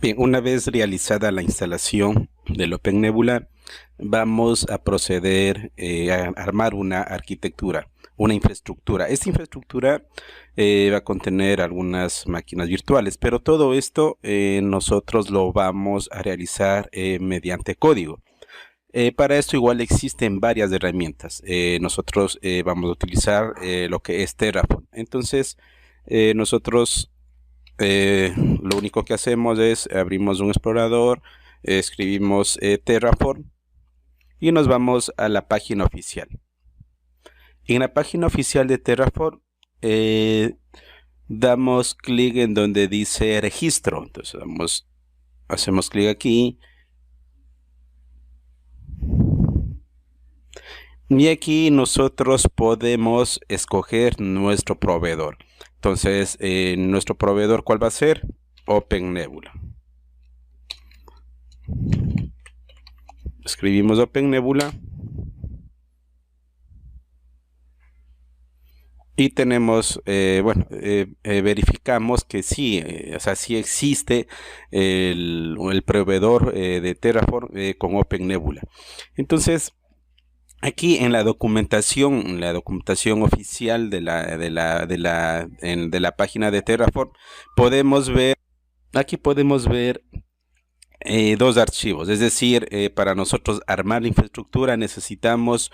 Bien, una vez realizada la instalación del OpenNebula, vamos a proceder a armar una arquitectura, una infraestructura. Esta infraestructura va a contener algunas máquinas virtuales, pero todo esto nosotros lo vamos a realizar mediante código. Para esto igual existen varias herramientas. Nosotros vamos a utilizar lo que es Terraform. Entonces, nosotros lo único que hacemos es abrimos un explorador, escribimos Terraform y nos vamos a la página oficial. En la página oficial de Terraform damos clic en donde dice registro. Entonces hacemos clic aquí y aquí nosotros podemos escoger nuestro proveedor. Entonces nuestro proveedor, ¿cuál va a ser? OpenNebula. Escribimos OpenNebula y tenemos, verificamos que sí, o sea, sí existe el proveedor de Terraform con OpenNebula. Entonces, aquí en la documentación oficial de la página de Terraform, podemos ver, aquí podemos ver dos archivos. Es decir, para nosotros armar la infraestructura necesitamos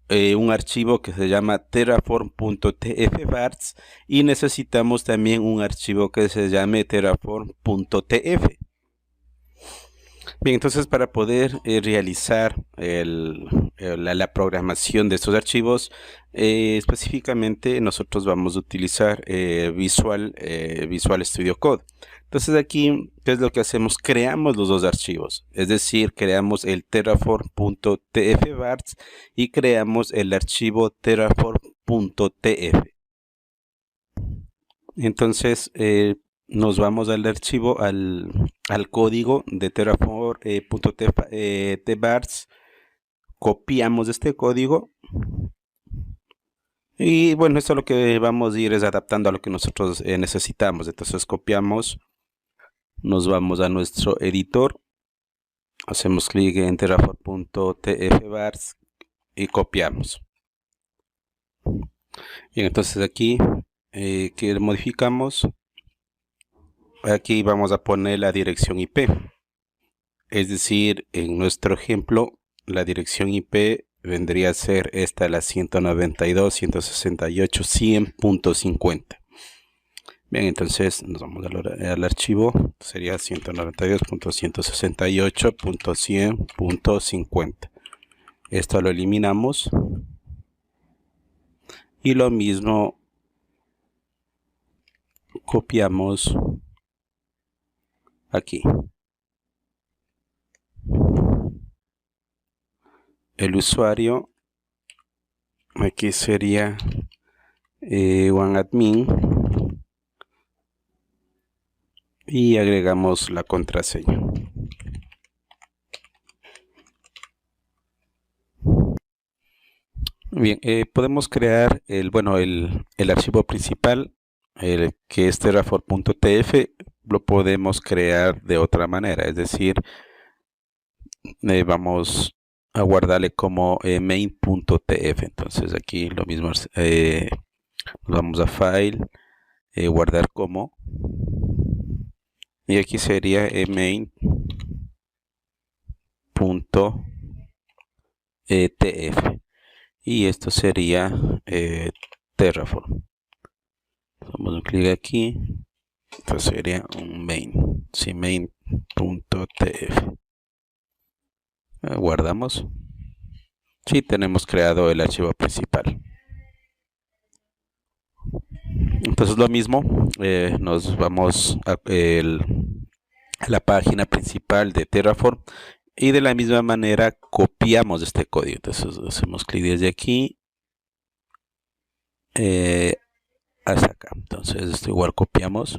un archivo que se llama terraform.tfvarts y necesitamos también un archivo que se llame terraform.tf. Bien, entonces para poder realizar la programación de estos archivos, específicamente nosotros vamos a utilizar Visual Studio Code. Entonces aquí, ¿qué es lo que hacemos? Creamos los dos archivos, es decir, creamos el terraform.tfvarts y creamos el archivo terraform.tf. Entonces nos vamos al archivo, al código de terraform.tvarts, copiamos este código y bueno, esto lo que vamos a ir es adaptando a lo que nosotros necesitamos. Entonces copiamos, nos vamos a nuestro editor, hacemos clic en terraform.tfvarts y copiamos. Bien, entonces aquí que modificamos, aquí vamos a poner la dirección IP. Es decir, en nuestro ejemplo, la dirección IP vendría a ser esta, la 192.168.100.50. Bien, entonces nos vamos al archivo, sería 192.168.100.50. Esto lo eliminamos. Y lo mismo copiamos aquí. El usuario aquí sería OneAdmin y agregamos la contraseña. Bien, podemos crear el archivo principal, que es terraform.tf, lo podemos crear de otra manera, es decir, vamos a guardarle como main.tf. Entonces aquí lo mismo, vamos a file, guardar como, y aquí sería main.tf y esto sería Terraform. Damos un clic aquí, esto sería un main, sí, main.tf. Guardamos. Sí, tenemos creado el archivo principal. Entonces lo mismo, nos vamos a la página principal de Terraform y de la misma manera copiamos este código. Entonces hacemos clic desde aquí hasta acá. Entonces esto igual copiamos,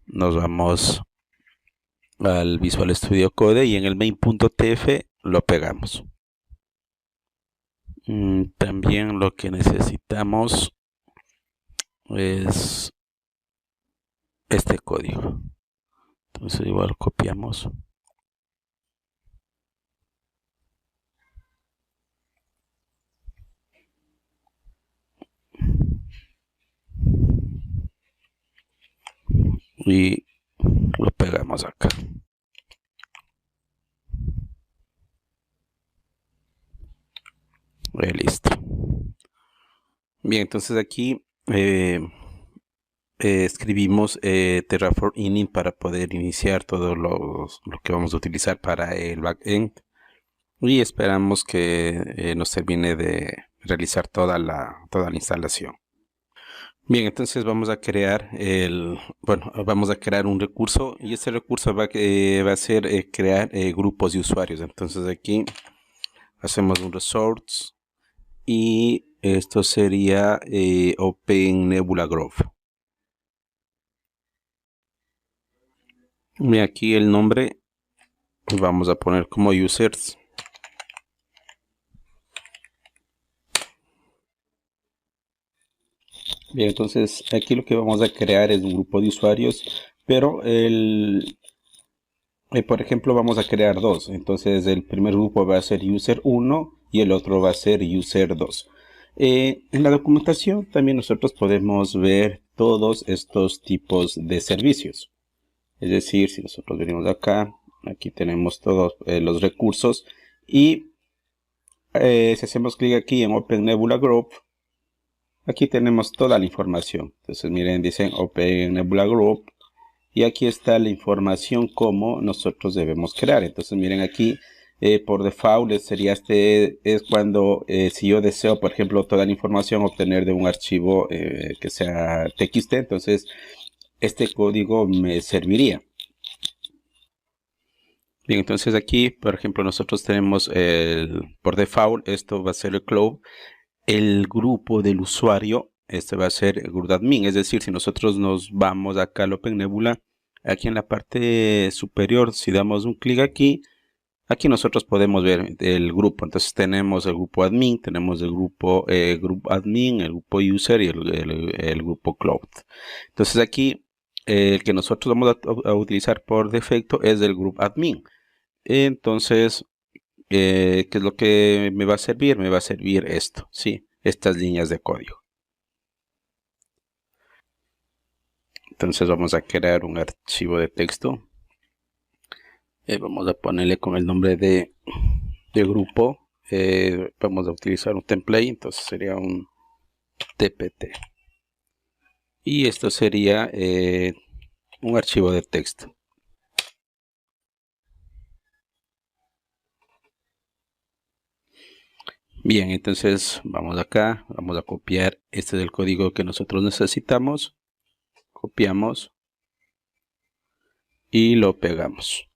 nos vamos al Visual Studio Code y en el main.tf lo pegamos. También lo que necesitamos es este código. Entonces igual copiamos. Y lo pegamos acá. Listo. Bien, entonces aquí escribimos Terraform init para poder iniciar todo lo que vamos a utilizar para el backend y esperamos que nos termine de realizar toda la instalación. Bien, entonces vamos a crear vamos a crear un recurso y este recurso va a ser crear grupos de usuarios. Entonces aquí hacemos un resource y esto sería Open Nebula Grove. Y aquí el nombre vamos a poner como users. Bien, entonces aquí lo que vamos a crear es un grupo de usuarios, pero por ejemplo vamos a crear dos. Entonces el primer grupo va a ser user 1 y el otro va a ser user 2. En la documentación también nosotros podemos ver todos estos tipos de servicios. Es decir, si nosotros venimos acá, aquí tenemos todos los recursos y si hacemos clic aquí en Open Nebula Group, aquí tenemos toda la información. Entonces miren, dicen Open Nebula Group y aquí está la información como nosotros debemos crear. Entonces miren aquí, por default sería es cuando si yo deseo, por ejemplo, toda la información obtener de un archivo que sea TXT, entonces este código me serviría. Bien, entonces aquí, por ejemplo, nosotros tenemos por default, esto va a ser el cloud, el grupo del usuario, este va a ser el grupo admin, es decir, si nosotros nos vamos acá al Open Nebula, aquí en la parte superior, si damos un clic aquí nosotros podemos ver el grupo. Entonces tenemos el grupo admin, tenemos el grupo admin, el grupo user y el grupo cloud. Entonces aquí el que nosotros vamos a utilizar por defecto es el grupo admin. Entonces, ¿qué es lo que me va a servir? Me va a servir esto, ¿sí? Estas líneas de código. Entonces vamos a crear un archivo de texto. Vamos a ponerle con el nombre de grupo. Vamos a utilizar un template, entonces sería un tpt. Y esto sería un archivo de texto. Bien, entonces vamos acá, vamos a copiar este del código que nosotros necesitamos. Copiamos y lo pegamos.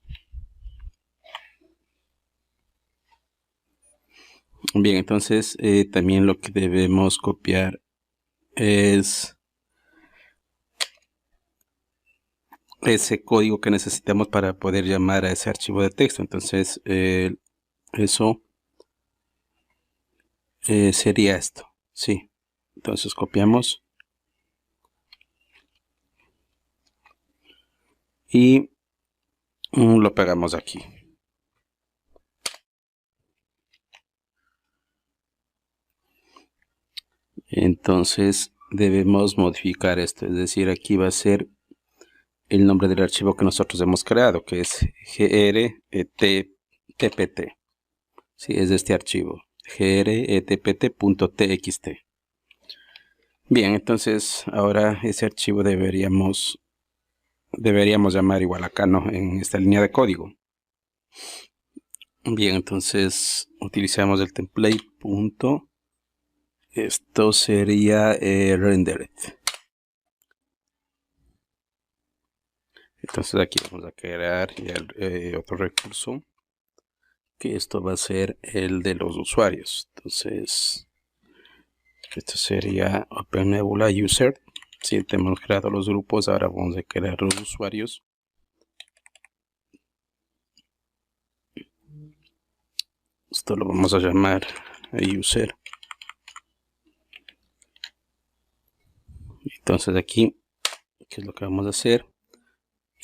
Bien, entonces también lo que debemos copiar es ese código que necesitamos para poder llamar a ese archivo de texto. Entonces eso sería esto, sí. Entonces copiamos y lo pegamos aquí. Entonces debemos modificar esto, es decir, aquí va a ser el nombre del archivo que nosotros hemos creado, que es grtpt. Sí, es de este archivo, grtpt.txt. Bien, entonces ahora ese archivo deberíamos llamar igual acá, ¿no? En esta línea de código. Bien, entonces utilizamos el template punto. Esto sería rendered. Entonces aquí vamos a crear ya otro recurso, que esto va a ser el de los usuarios. Entonces esto sería Open Nebula User. Si tenemos creado los grupos, ahora vamos a crear los usuarios. Esto lo vamos a llamar user. Entonces aquí, ¿qué es lo que vamos a hacer?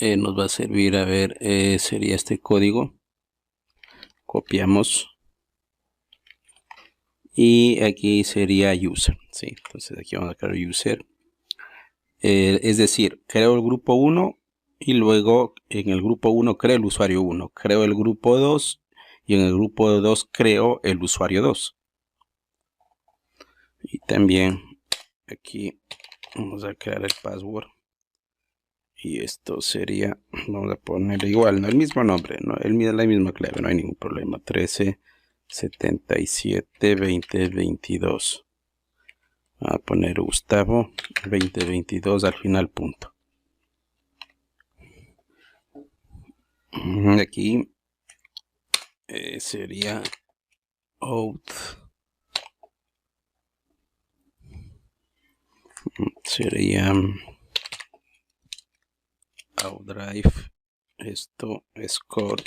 nos va a servir, a ver, sería este código. Copiamos. Y aquí sería user, ¿sí? Entonces aquí vamos a crear user. Es decir, creo el grupo 1 y luego en el grupo 1 creo el usuario 1. Creo el grupo 2 y en el grupo 2 creo el usuario 2. Y también aquí vamos a crear el password. Y esto sería, vamos a ponerle igual, no el mismo nombre, no la misma clave, no hay ningún problema. 13772022. A poner Gustavo 2022 al final punto. Aquí sería out, sería outdrive, esto score.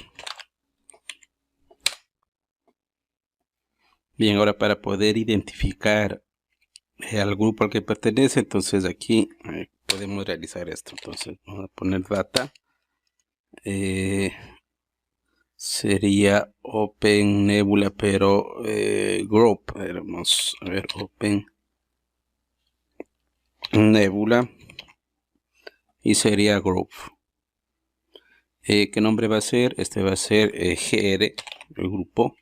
Bien, ahora para poder identificar al grupo al que pertenece, entonces aquí podemos realizar esto. Entonces vamos a poner data, sería Open Nebula, pero group. Vamos a ver, Open Nebula y sería group. ¿Qué nombre va a ser? Este va a ser GR, el grupo.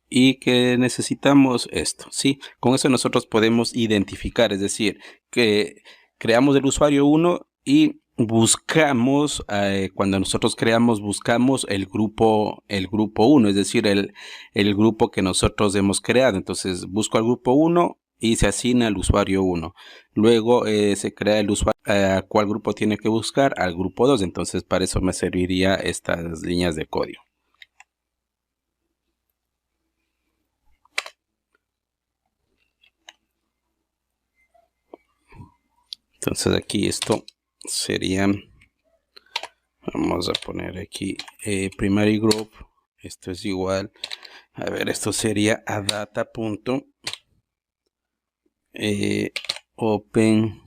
Y que necesitamos esto, ¿sí? Con eso nosotros podemos identificar, es decir, que creamos el usuario 1 y buscamos, cuando nosotros creamos, buscamos el grupo 1, es decir, el grupo que nosotros hemos creado. Entonces busco al grupo 1 y se asigna al usuario 1. Luego se crea el usuario, ¿a cuál grupo tiene que buscar? Al grupo 2. Entonces para eso me serviría estas líneas de código. Entonces aquí esto sería, vamos a poner aquí primary group, esto es igual, a ver, esto sería a data punto open,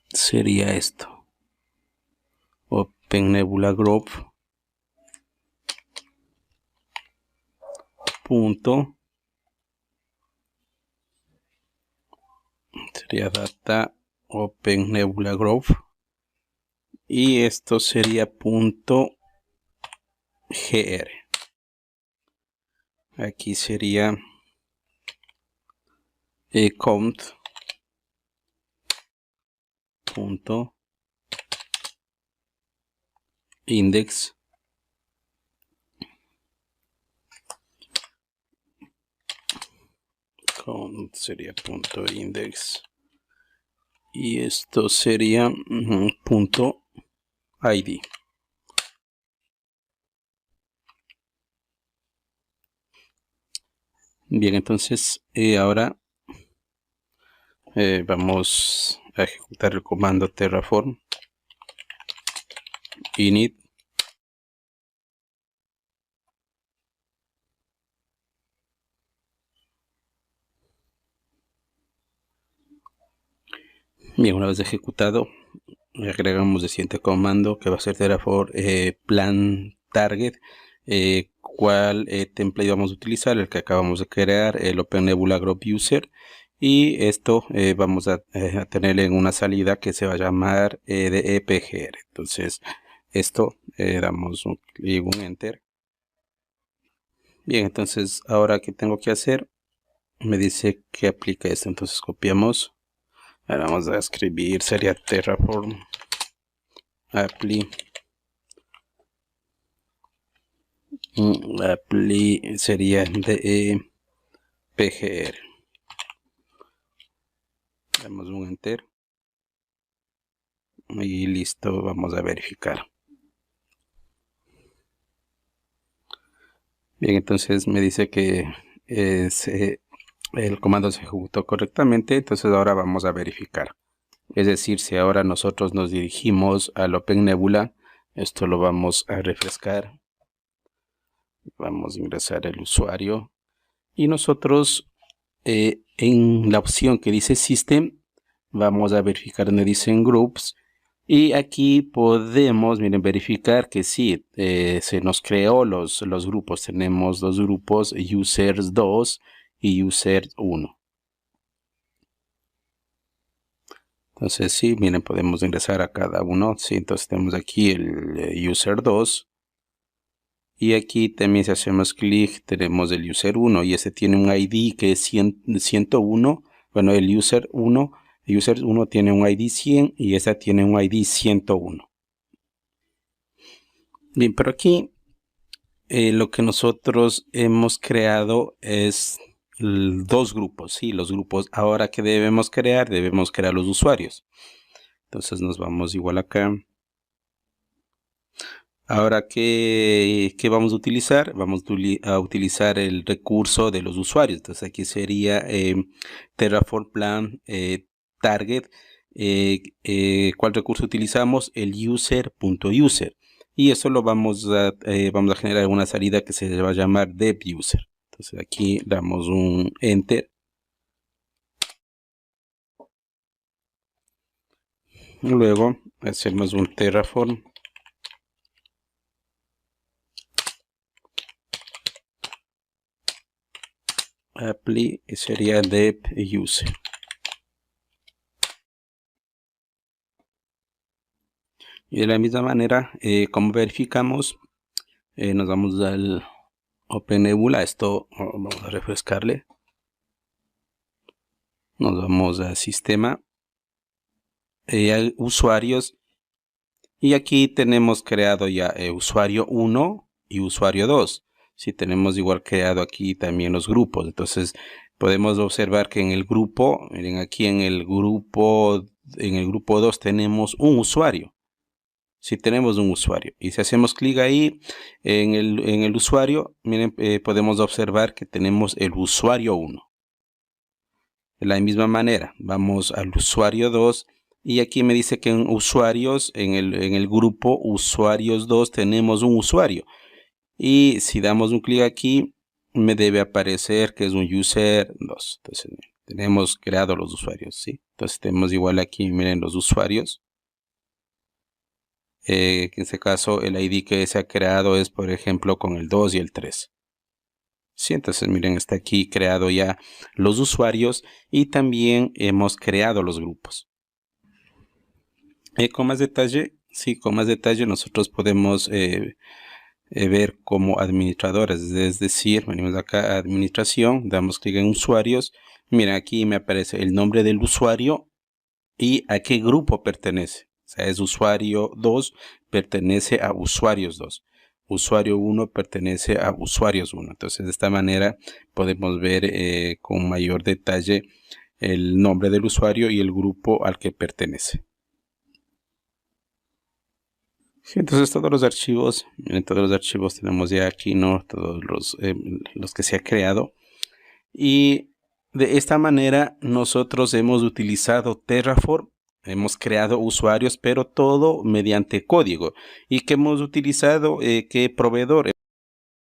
sería esto, open nebula group punto, sería data open nebula group, y esto sería punto gr. Aquí sería count punto index count sería punto index y esto sería punto id. Bien, entonces ahora vamos a ejecutar el comando terraform init bien. Una vez ejecutado, agregamos el siguiente comando que va a ser terraform plan target, cuál template vamos a utilizar, el que acabamos de crear, el Open Nebula Group User, y esto vamos a tener en una salida que se va a llamar de EPGR. Entonces esto damos un clic, un enter. Bien, entonces ahora que tengo que hacer, me dice que aplica esto, entonces copiamos. Ahora vamos a escribir, sería terraform apply sería de PGR. Damos un enter y listo. Vamos a verificar. Bien, entonces me dice que el comando se ejecutó correctamente. Entonces ahora vamos a verificar. Es decir, si ahora nosotros nos dirigimos al Open Nebula, esto lo vamos a refrescar. Vamos a ingresar el usuario y nosotros en la opción que dice System vamos a verificar donde dicen groups. Y aquí podemos, miren, verificar que sí, se nos creó los grupos. Tenemos dos grupos, users 2 y users 1. Entonces sí, miren, podemos ingresar a cada uno. Sí, entonces tenemos aquí el user 2. Y aquí también si hacemos clic tenemos el user 1 y ese tiene un ID que es 101. Bueno, el user 1 tiene un ID 100 y esa tiene un ID 101. Bien, pero aquí lo que nosotros hemos creado es dos grupos. Sí, los grupos ahora que debemos crear los usuarios. Entonces nos vamos igual acá. Ahora, ¿qué vamos a utilizar? Vamos a utilizar el recurso de los usuarios. Entonces aquí sería Terraform Plan Target. ¿Cuál recurso utilizamos? El user.user. Y eso lo vamos a generar una salida que se va a llamar dev_user. Entonces aquí damos un enter. Luego hacemos un Terraform. Apply sería dev_user. Y de la misma manera, como verificamos, nos vamos al OpenNebula. Esto vamos a refrescarle. Nos vamos a sistema, a usuarios. Y aquí tenemos creado ya usuario 1 y usuario 2. Si tenemos igual creado aquí también los grupos. Entonces podemos observar que en el grupo, miren aquí en el grupo 2 tenemos un usuario. Si tenemos un usuario y si hacemos clic ahí en el usuario, miren, podemos observar que tenemos el usuario 1. De la misma manera, vamos al usuario 2 y aquí me dice que en usuarios, en el grupo usuarios 2 tenemos un usuario. Y si damos un clic aquí, me debe aparecer que es un user 2. Entonces, tenemos creado los usuarios, ¿sí? Entonces, tenemos igual aquí, miren, los usuarios. En este caso, el ID que se ha creado es, por ejemplo, con el 2 y el 3. Sí, entonces miren, está aquí creado ya los usuarios y también hemos creado los grupos. Con más detalle, sí, con más detalle nosotros podemos ver como administradores, es decir, venimos acá a administración, damos clic en usuarios, miren aquí me aparece el nombre del usuario y a qué grupo pertenece. O sea, es usuario 2, pertenece a usuarios 2. Usuario 1 pertenece a usuarios 1. Entonces, de esta manera podemos ver con mayor detalle el nombre del usuario y el grupo al que pertenece. Entonces, todos los archivos, en todos los archivos tenemos ya aquí, ¿no? Todos los que se ha creado. Y de esta manera nosotros hemos utilizado Terraform. Hemos creado usuarios, pero todo mediante código. ¿Y qué hemos utilizado? ¿Qué proveedor?